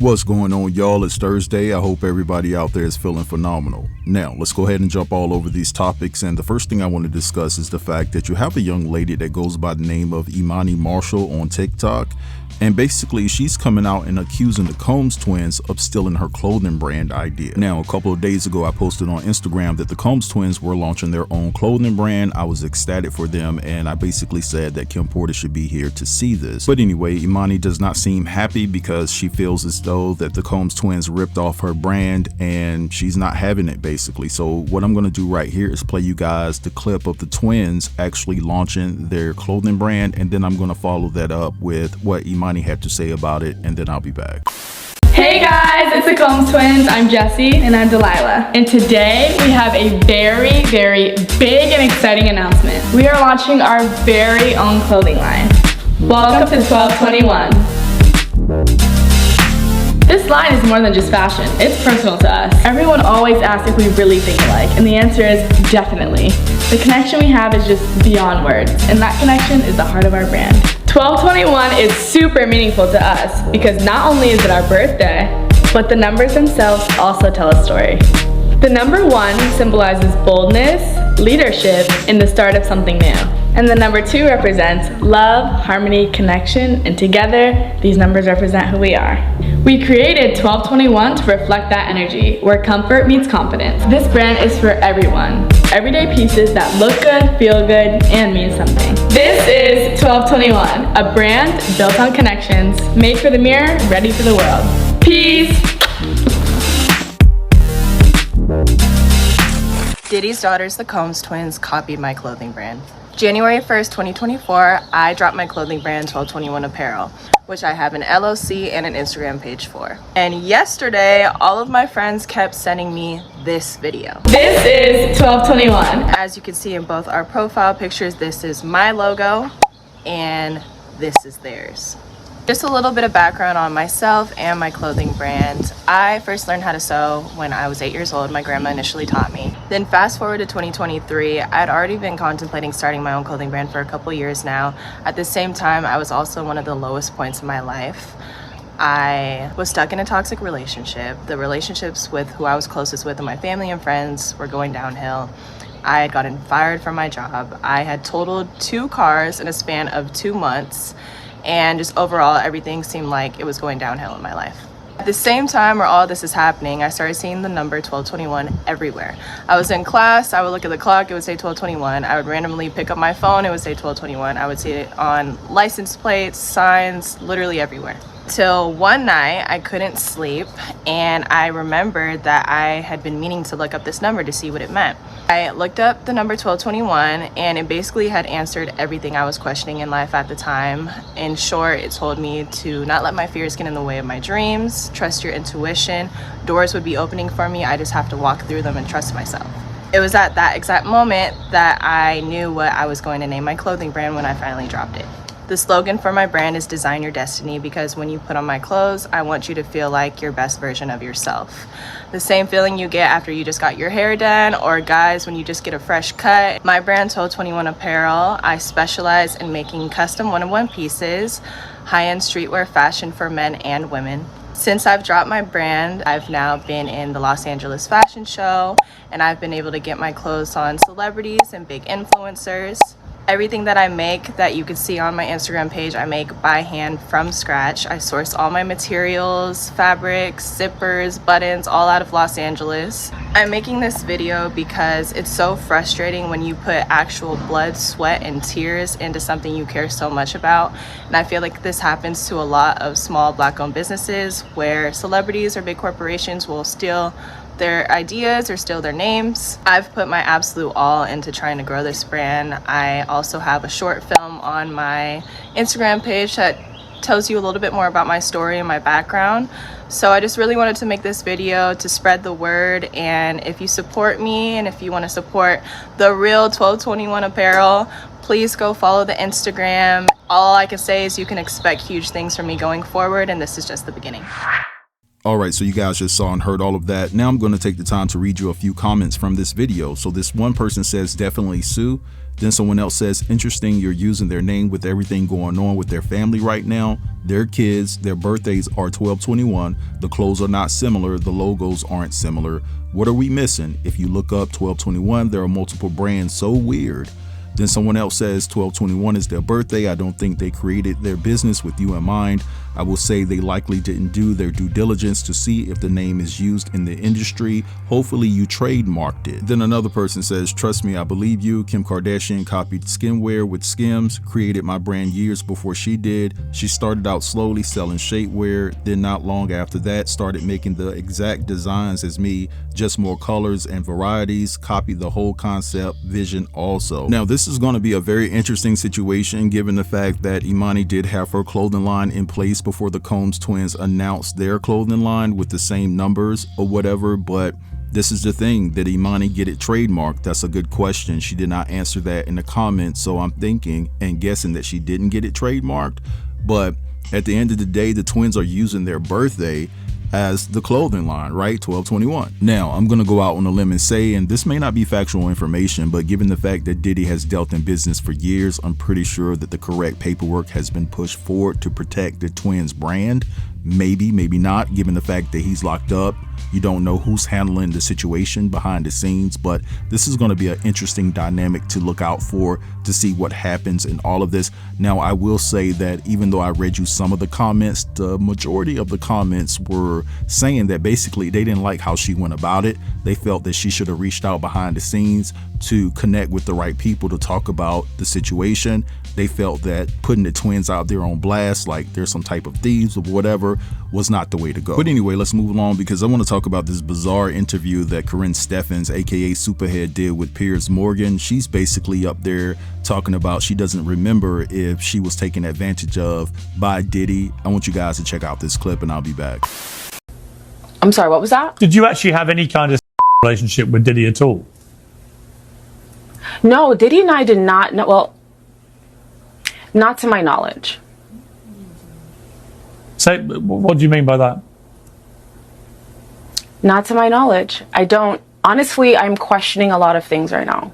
What's going on, y'all? It's Thursday. I hope everybody out there is feeling phenomenal. Now, let's go ahead and jump all over these topics, and the first thing I want to discuss is the fact that you have a young lady that goes by the name of Imani Marshall on TikTok, and basically she's coming out and accusing the Combs twins of stealing her clothing brand idea. Now, a couple of days ago I posted on Instagram that the Combs twins were launching their own clothing brand. I was ecstatic for them, and I basically said that Kim Porter should be here to see this. But anyway, Imani does not seem happy because she feels as though that the Combs twins ripped off her brand and she's not having it basically. So what I'm going to do right here is play you guys the clip of the twins actually launching their clothing brand, and then I'm going to follow that up with what Imani had to say about it, and then I'll be back. Hey guys, it's the Combs twins. I'm Jessie. And I'm Delilah. And today we have a very, very big and exciting announcement. We are launching our very own clothing line. Welcome to 1221. This line is more than just fashion. It's personal to us. Everyone always asks if we really think alike, and the answer is definitely. The connection we have is just beyond words, and that connection is the heart of our brand. 1221 is super meaningful to us because not only is it our birthday, but the numbers themselves also tell a story. The number 1 symbolizes boldness, leadership, and the start of something new. And the number 2 represents love, harmony, connection, and together, these numbers represent who we are. We created 1221 to reflect that energy, where comfort meets confidence. This brand is for everyone. Everyday pieces that look good, feel good, and mean something. This is 1221, a brand built on connections, made for the mirror, ready for the world. Peace! Diddy's daughters, the Combs twins, copied my clothing brand. January 1st, 2024, I dropped my clothing brand 1221 Apparel, which I have an LLC and an Instagram page for. And yesterday, all of my friends kept sending me this video. This is 1221. As you can see in both our profile pictures, this is my logo and this is theirs. Just a little bit of background on myself and my clothing brand. I first learned how to sew when I was 8 years old. My grandma initially taught me. Then fast forward to 2023, I'd already been contemplating starting my own clothing brand for a couple years now. At the same time, I was also one of the lowest points in my life. I was stuck in a toxic relationship. The relationships with who I was closest with and my family and friends were going downhill. I had gotten fired from my job. I had totaled 2 cars in a span of 2 months. And just overall, everything seemed like it was going downhill in my life. At the same time where all this is happening, I started seeing the number 1221 everywhere. I was in class, I would look at the clock, it would say 1221. I would randomly pick up my phone, it would say 1221. I would see it on license plates, signs, literally everywhere. Till one night, I couldn't sleep, and I remembered that I had been meaning to look up this number to see what it meant. I looked up the number 1221, and it basically had answered everything I was questioning in life at the time. In short, it told me to not let my fears get in the way of my dreams, trust your intuition. Doors would be opening for me, I just have to walk through them and trust myself. It was at that exact moment that I knew what I was going to name my clothing brand when I finally dropped it. The slogan for my brand is Design Your Destiny, because when you put on my clothes, I want you to feel like your best version of yourself. The same feeling you get after you just got your hair done, or guys when you just get a fresh cut. My brand 1221 Apparel, I specialize in making custom one-of-one pieces, high-end streetwear fashion for men and women. Since I've dropped my brand, I've now been in the Los Angeles Fashion Show, and I've been able to get my clothes on celebrities and big influencers. Everything that I make that you can see on my Instagram page, I make by hand from scratch. I source all my materials, fabrics, zippers, buttons, all out of Los Angeles. I'm making this video because it's so frustrating when you put actual blood, sweat, and tears into something you care so much about. And I feel like this happens to a lot of small Black-owned businesses where celebrities or big corporations will steal their ideas or steal their names. I've put my absolute all into trying to grow this brand. I also have a short film on my Instagram page that tells you a little bit more about my story and my background. So I just really wanted to make this video to spread the word, and if you support me and if you want to support the real 1221 Apparel, please go follow the Instagram. All I can say is you can expect huge things from me going forward, and this is just the beginning. All right, so you guys just saw and heard all of that. Now I'm going to take the time to read you a few comments from this video. So this one person says, definitely sue. Then someone else says, interesting, you're using their name with everything going on with their family right now. Their kids, their birthdays are 12/21. The clothes are not similar. The logos aren't similar. What are we missing? If you look up 12/21, there are multiple brands. So weird. Then someone else says 12/21 is their birthday. I don't think they created their business with you in mind. I will say they likely didn't do their due diligence to see if the name is used in the industry. Hopefully you trademarked it. Then another person says, trust me, I believe you. Kim Kardashian copied skinwear with Skims, created my brand years before she did. She started out slowly selling shapewear, then not long after that started making the exact designs as me, just more colors and varieties, copied the whole concept, vision also. Now this is going to be a very interesting situation given the fact that Imani did have her clothing line in place before the Combs twins announced their clothing line with the same numbers or whatever. But this is the thing, did Imani get it trademarked? That's a good question. She did not answer that in the comments, so I'm thinking and guessing that she didn't get it trademarked. But at the end of the day, the twins are using their birthday as the clothing line, right? 12/21. Now I'm gonna go out on a limb and say, and this may not be factual information, but given the fact that Diddy has dealt in business for years, I'm pretty sure that the correct paperwork has been pushed forward to protect the twins brand. Maybe, maybe not, given the fact that he's locked up. You don't know who's handling the situation behind the scenes, but this is going to be an interesting dynamic to look out for to see what happens in all of this. Now, I will say that even though I read you some of the comments, the majority of the comments were saying that basically they didn't like how she went about it. They felt that she should have reached out behind the scenes to connect with the right people to talk about the situation. They felt that putting the twins out there on blast like they're some type of thieves or whatever was not the way to go. But anyway, let's move along because I want to talk about this bizarre interview that Corinne Stefins, aka Superhead, did with Piers Morgan. She's basically up there talking about she doesn't remember if she was taken advantage of by Diddy. I want you guys to check out this clip and I'll be back. I'm sorry, what was that? Did you actually have any kind of relationship with Diddy at all? No, Diddy and I did not know. Well, not to my knowledge. So, what do you mean by that? Not to my knowledge. I don't. Honestly, I'm questioning a lot of things right now.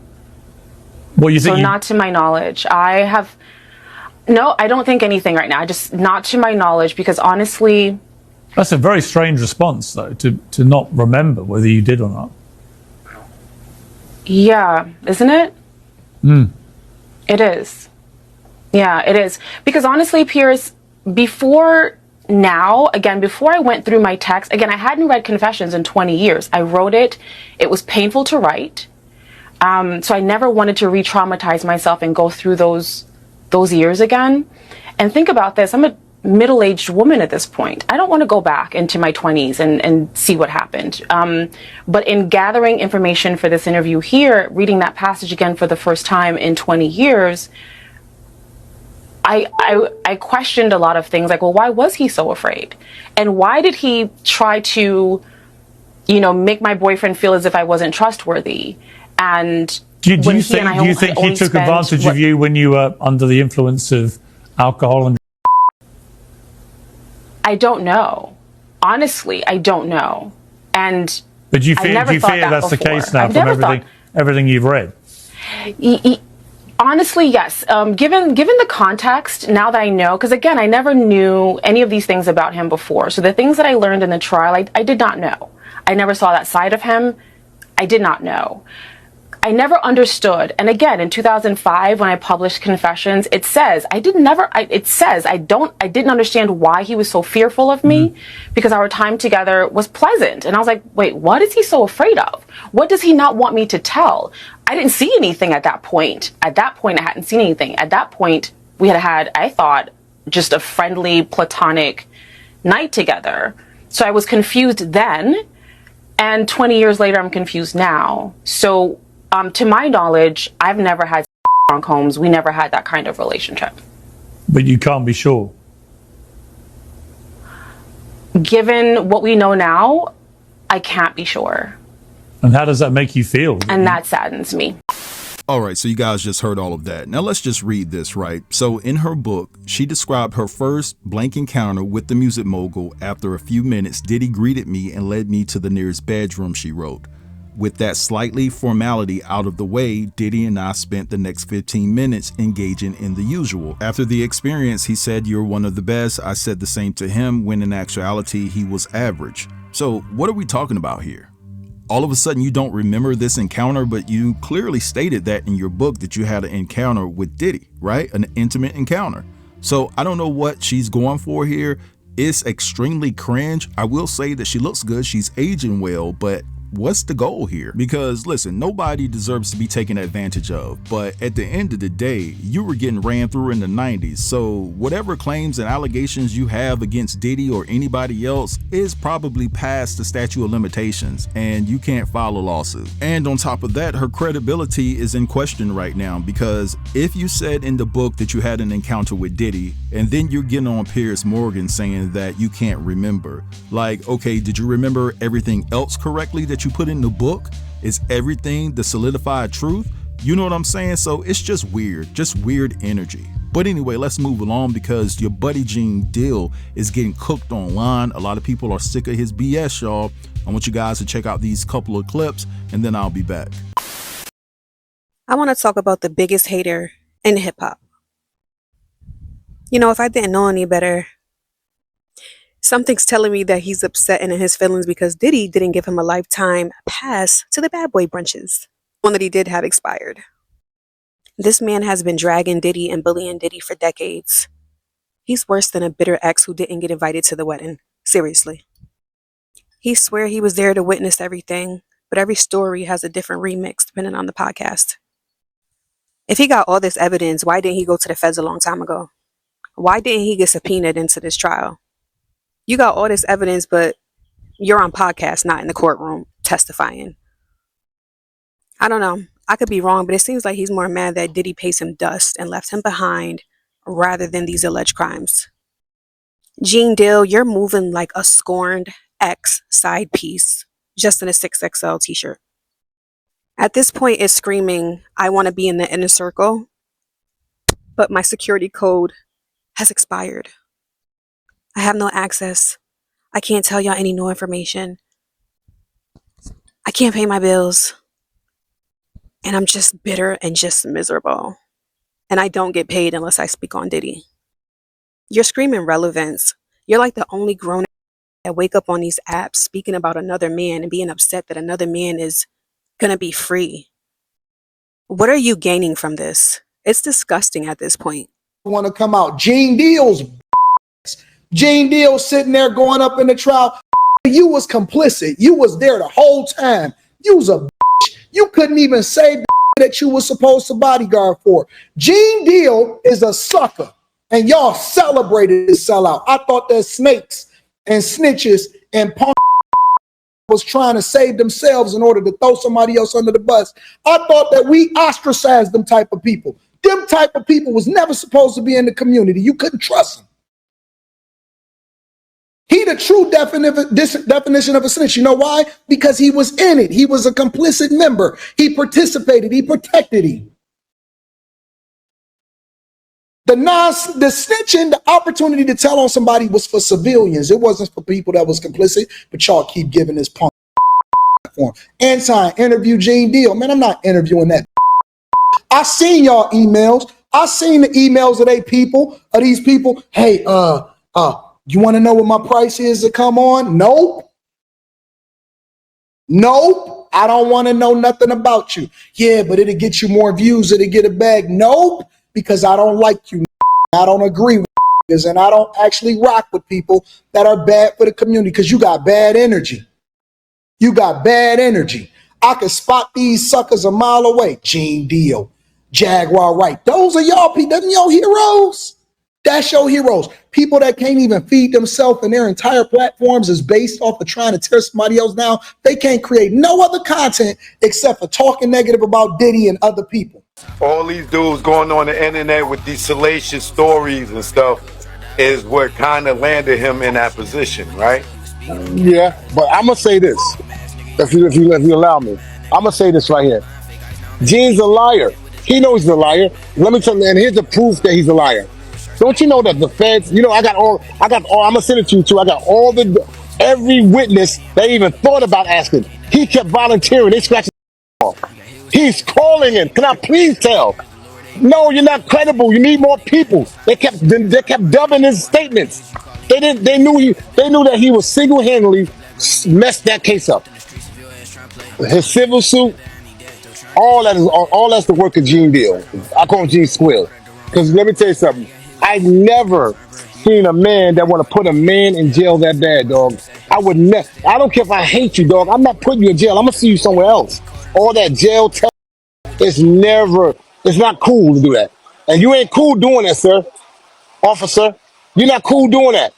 Well, you think? So not to my knowledge. No, I don't think anything right now. I just not to my knowledge because honestly. That's a very strange response, though, to not remember whether you did or not. Yeah, isn't it? It is. Yeah, it is. Because honestly, Piers, before I went through my text, again, I hadn't read Confessions in 20 years. I wrote it. It was painful to write. So I never wanted to re-traumatize myself and go through those years again. And think about this. I'm a middle-aged woman at this point. I don't want to go back into my 20s and see what happened. But in gathering information for this interview here, reading that passage again for the first time in 20 years, I questioned a lot of things like, well, why was he so afraid? And why did he try to, make my boyfriend feel as if I wasn't trustworthy? And do you think he took advantage of you when you were under the influence of alcohol and? I don't know. Honestly, I don't know. But you fear that's the case now from everything you've read? Honestly, yes. Given the context, now that I know, because again, I never knew any of these things about him before. So the things that I learned in the trial, I did not know. I never saw that side of him. I did not know. I never understood. And again, in 2005, when I published Confessions, it says I didn't understand why he was so fearful of me, because our time together was pleasant. And I was like, wait, what is he so afraid of? What does he not want me to tell? I didn't see anything at that point. At that point, I hadn't seen anything. At that point, we had, I thought, just a friendly, platonic night together. So I was confused then. And 20 years later, I'm confused now. So to my knowledge, I've never had on Combs. We never had that kind of relationship. But you can't be sure. Given what we know now, I can't be sure. And how does that make you feel? And that saddens me. All right, so you guys just heard all of that. Now let's just read this, right? So in her book, she described her first blank encounter with the music mogul. After a few minutes, Diddy greeted me and led me to the nearest bedroom, she wrote. With that slightly formality out of the way, Diddy and I spent the next 15 minutes engaging in the usual. After the experience, he said, "You're one of the best." I said the same to him, when in actuality, he was average. So what are we talking about here? All of a sudden you don't remember this encounter, but you clearly stated that in your book that you had an encounter with Diddy, right? An intimate encounter. So I don't know what she's going for here. It's extremely cringe. I will say that she looks good. She's aging well, but what's the goal here? Because listen, nobody deserves to be taken advantage of, but at the end of the day, you were getting ran through in the 90s. So whatever claims and allegations you have against Diddy or anybody else is probably past the statute of limitations, and you can't file a lawsuit. And on top of that, her credibility is in question right now, because if you said in the book that you had an encounter with Diddy, and then you're getting on Piers Morgan saying that you can't remember, like, okay, did you remember everything else correctly that you put in the book? Is everything the solidified truth? You know what I'm saying? So it's just weird energy. But anyway, let's move along, because your buddy Gene Deal is getting cooked online. A lot of people are sick of his BS, y'all. I want you guys to check out these couple of clips, and then I'll be back. I want to talk about the biggest hater in hip hop. You know, if I didn't know any better, something's telling me that he's upset and in his feelings because Diddy didn't give him a lifetime pass to the bad boy brunches. One that he did have expired. This man has been dragging Diddy and bullying Diddy for decades. He's worse than a bitter ex who didn't get invited to the wedding. Seriously. He swear he was there to witness everything, but every story has a different remix depending on the podcast. If he got all this evidence, why didn't he go to the feds a long time ago? Why didn't he get subpoenaed into this trial? You got all this evidence, but you're on podcast, not in the courtroom, testifying. I don't know. I could be wrong, but it seems like he's more mad that Diddy pays him dust and left him behind rather than these alleged crimes. Gene Deal, you're moving like a scorned ex side piece, just in a 6XL t-shirt. At this point, it's screaming, I want to be in the inner circle, but my security code has expired. I have no access. I can't tell y'all any new information. I can't pay my bills. And I'm just bitter and just miserable. And I don't get paid unless I speak on Diddy. You're screaming relevance. You're like the only grown that wake up on these apps speaking about another man and being upset that another man is gonna be free. What are you gaining from this? It's disgusting at this point. Want to come out. Gene Deal's sitting there going up in the trial. You was complicit. You was there the whole time. You was a bitch. You couldn't even say the that you was supposed to bodyguard for. Gene Deal is a sucker, and y'all celebrated his sellout. I thought that snakes and snitches and punk was trying to save themselves in order to throw somebody else under the bus. I thought that we ostracized them type of people. Them type of people was never supposed to be in the community. You couldn't trust them. He the true definition of a snitch. You know why? Because he was in it. He was a complicit member. He participated. He protected him. The snitching, the opportunity to tell on somebody was for civilians. It wasn't for people that was complicit, but y'all keep giving this punk platform. Interview Gene Deal. Man, I'm not interviewing that. I seen y'all emails. I seen the emails of these people. Hey, you want to know what my price is to come on? Nope. I don't want to know nothing about you. Yeah, but it'll get you more views. It'll get a bag. Nope, because I don't like you. I don't agree with you, and I don't actually rock with people that are bad for the community because you got bad energy. I can spot these suckers a mile away. Gene Deal, Jaguar Wright. Those are y'all people. Them your heroes. That's your heroes. People that can't even feed themselves and their entire platforms is based off of trying to tear somebody else down. They can't create no other content except for talking negative about Diddy and other people. All these dudes going on the internet with these salacious stories and stuff is what kind of landed him in that position, right? Yeah, but I'm going to say this, if you allow me. I'm going to say this right here. Gene's a liar. He knows he's a liar. Let me tell you, and here's the proof that he's a liar. Don't you know that the feds, I got all, I'm gonna send it to you too. I got every witness that even thought about asking. He kept volunteering. They scratched his off. He's calling in. Can I please tell? No, you're not credible. You need more people. They kept dubbing his statements. They knew that he was single-handedly messed that case up. His civil suit, all that's the work of Gene Deal. I call him Gene Squill. Because let me tell you something. I never seen a man that want to put a man in jail that bad, dog. I would never. I don't care if I hate you, dog. I'm not putting you in jail. I'm gonna see you somewhere else. All that jail time, it's not cool to do that. And you ain't cool doing that, sir, officer. You're not cool doing that.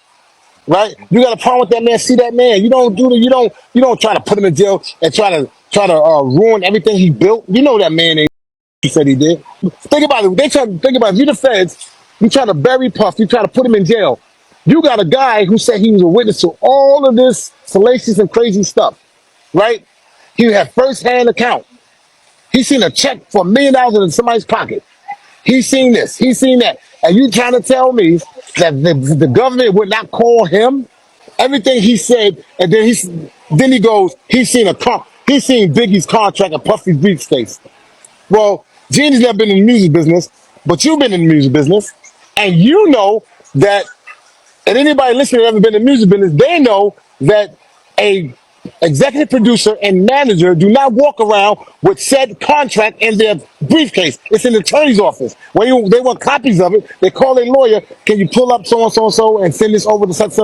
Right? You got a problem with that man? See that man. You don't try to put him in jail and try to ruin everything he built. You know that man ain't he said he did. Think about it. They try to think about it. If you're the feds, you try to bury Puff, you try to put him in jail. You got a guy who said he was a witness to all of this salacious and crazy stuff. Right? He had first-hand account. He seen a check for $1 million in somebody's pocket. He's seen this. He's seen that. And you trying to tell me that the government would not call him? Everything he said, and then he goes, he's seen Biggie's contract and Puffy's briefcase. Well, Gene's never been in the music business, but you've been in the music business, and you know that, and anybody listening that ever been in the music business, they know that a executive producer and manager do not walk around with said contract in their briefcase. It's in the attorney's office. When they want copies of it, they call their lawyer, can you pull up so and send this over to such.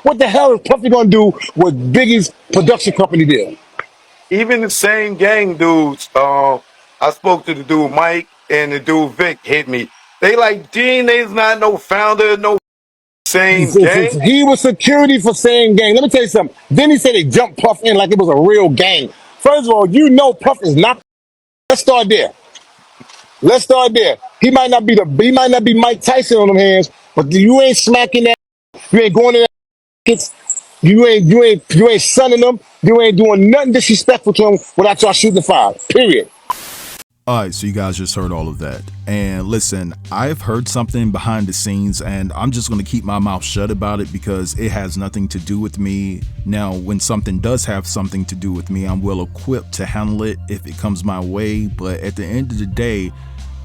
What the hell is Puffy gonna do with Biggie's production company deal? Even the same gang dudes, I spoke to the dude Mike and the dude Vic hit me. They like, Gene is not no founder, no same gang. He was security for same gang. Let me tell you something. Then he said they jumped Puff in like it was a real gang. First of all, you know Puff is not. Let's start there. He might not be Mike Tyson on them hands, but you ain't smacking that. You ain't going to that. You ain't sunning them. You ain't doing nothing disrespectful to them without y'all shooting the fire. Period. All right, so you guys just heard all of that. And listen, I've heard something behind the scenes, and I'm just going to keep my mouth shut about it because it has nothing to do with me. Now, when something does have something to do with me, I'm well equipped to handle it if it comes my way. But at the end of the day,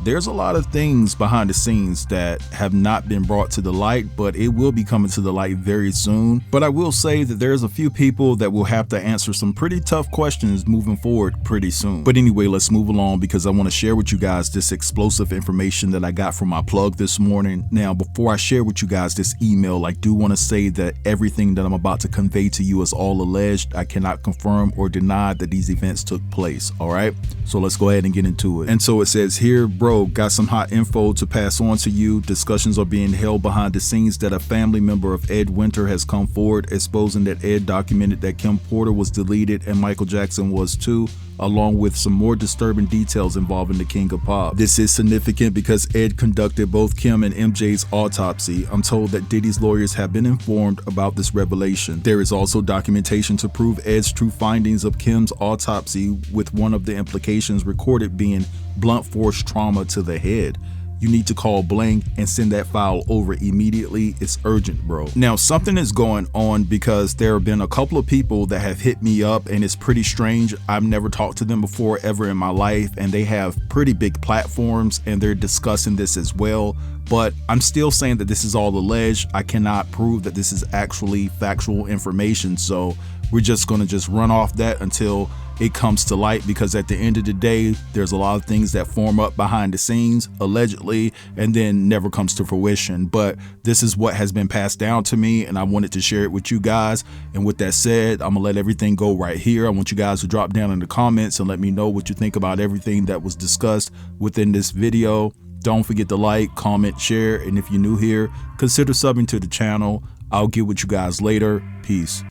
there's a lot of things behind the scenes that have not been brought to the light, but it will be coming to the light very soon. But I will say that there's a few people that will have to answer some pretty tough questions moving forward pretty soon. But anyway, let's move along because I want to share with you guys this explosive information that I got from my plug this morning. Now, before I share with you guys this email, I do want to say that everything that I'm about to convey to you is all alleged. I cannot confirm or deny that these events took place. All right, so let's go ahead and get into it. And so it says here, bro, got some hot info to pass on to you. Discussions are being held behind the scenes that a family member of Ed Winter has come forward, exposing that Ed documented that Kim Porter was deleted and Michael Jackson was too, along with some more disturbing details involving the King of Pop. This is significant because Ed conducted both Kim and MJ's autopsy. I'm told that Diddy's lawyers have been informed about this revelation. There is also documentation to prove Ed's true findings of Kim's autopsy, with one of the implications recorded being blunt force trauma to the head. You need to call Blank and send that file over immediately. It's urgent, bro. Now, something is going on because there have been a couple of people that have hit me up, and it's pretty strange. I've never talked to them before ever in my life, and they have pretty big platforms, and they're discussing this as well. But I'm still saying that this is all alleged. I cannot prove that this is actually factual information. So we're just going to run off that until it comes to light, because at the end of the day, there's a lot of things that form up behind the scenes, allegedly, and then never comes to fruition. But this is what has been passed down to me, and I wanted to share it with you guys. And with that said, I'm gonna let everything go right here. I want you guys to drop down in the comments and let me know what you think about everything that was discussed within this video. Don't forget to like, comment, share, and if you're new here, consider subbing to the channel. I'll get with you guys later. Peace.